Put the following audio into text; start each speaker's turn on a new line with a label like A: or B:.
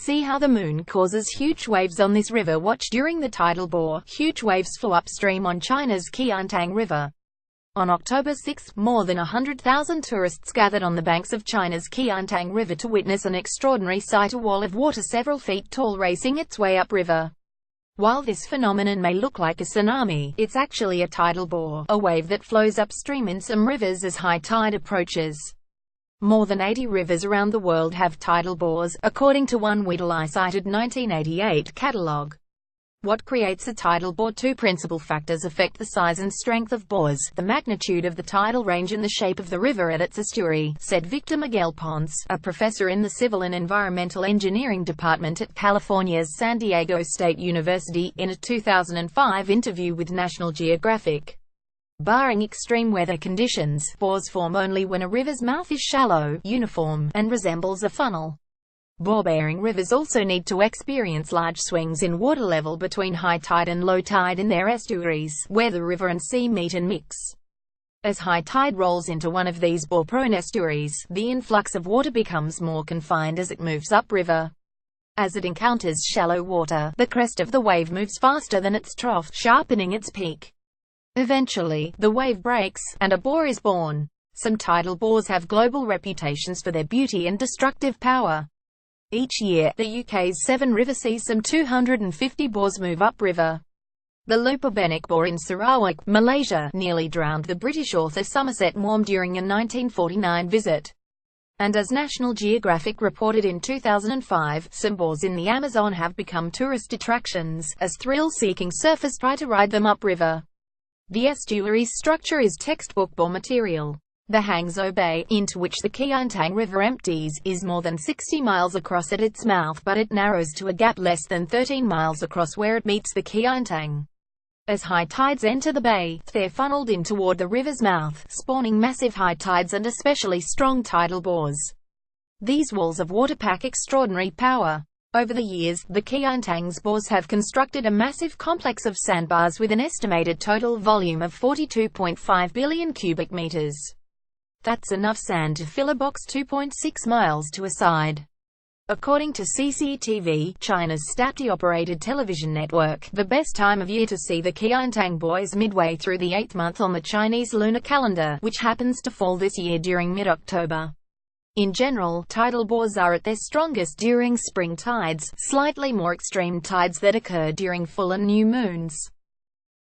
A: See how the moon causes huge waves on this river. Watch during the tidal bore. Huge waves flow upstream on China's Qiantang River. On October 6, more than 100,000 tourists gathered on the banks of China's Qiantang River to witness an extraordinary sight: a wall of water several feet tall racing its way upriver. While this phenomenon may look like a tsunami, it's actually a tidal bore, a wave that flows upstream in some rivers as high tide approaches. More than 80 rivers around the world have tidal bores, according to one Whittle cited 1988 catalogue. What creates a tidal bore? Two principal factors affect the size and strength of bores: the magnitude of the tidal range and the shape of the river at its estuary, said Victor Miguel Ponce, a professor in the Civil and Environmental Engineering Department at California's San Diego State University, in a 2005 interview with National Geographic. Barring extreme weather conditions, bores form only when a river's mouth is shallow, uniform, and resembles a funnel. Bore-bearing rivers also need to experience large swings in water level between high tide and low tide in their estuaries, where the river and sea meet and mix. As high tide rolls into one of these bore-prone estuaries, the influx of water becomes more confined as it moves upriver. As it encounters shallow water, the crest of the wave moves faster than its trough, sharpening its peak. Eventually, the wave breaks, and a bore is born. Some tidal bores have global reputations for their beauty and destructive power. Each year, the UK's Severn River sees some 250 bores move upriver. The Lupabenik bore in Sarawak, Malaysia, nearly drowned the British author Somerset Maugham during a 1949 visit. And as National Geographic reported in 2005, some bores in the Amazon have become tourist attractions, as thrill-seeking surfers try to ride them upriver. The estuary's structure is textbook bore material. The Hangzhou Bay, into which the Qiantang River empties, is more than 60 miles across at its mouth, but it narrows to a gap less than 13 miles across where it meets the Qiantang. As high tides enter the bay, they're funneled in toward the river's mouth, spawning massive high tides and especially strong tidal bores. These walls of water pack extraordinary power. Over the years, the Qiantang's bores have constructed a massive complex of sandbars with an estimated total volume of 42.5 billion cubic meters. That's enough sand to fill a box 2.6 miles to a side. According to CCTV, China's state-operated television network, the best time of year to see the Qiantang bore is midway through the 8th month on the Chinese lunar calendar, which happens to fall this year during mid-October. In general, tidal bores are at their strongest during spring tides, slightly more extreme tides that occur during full and new moons.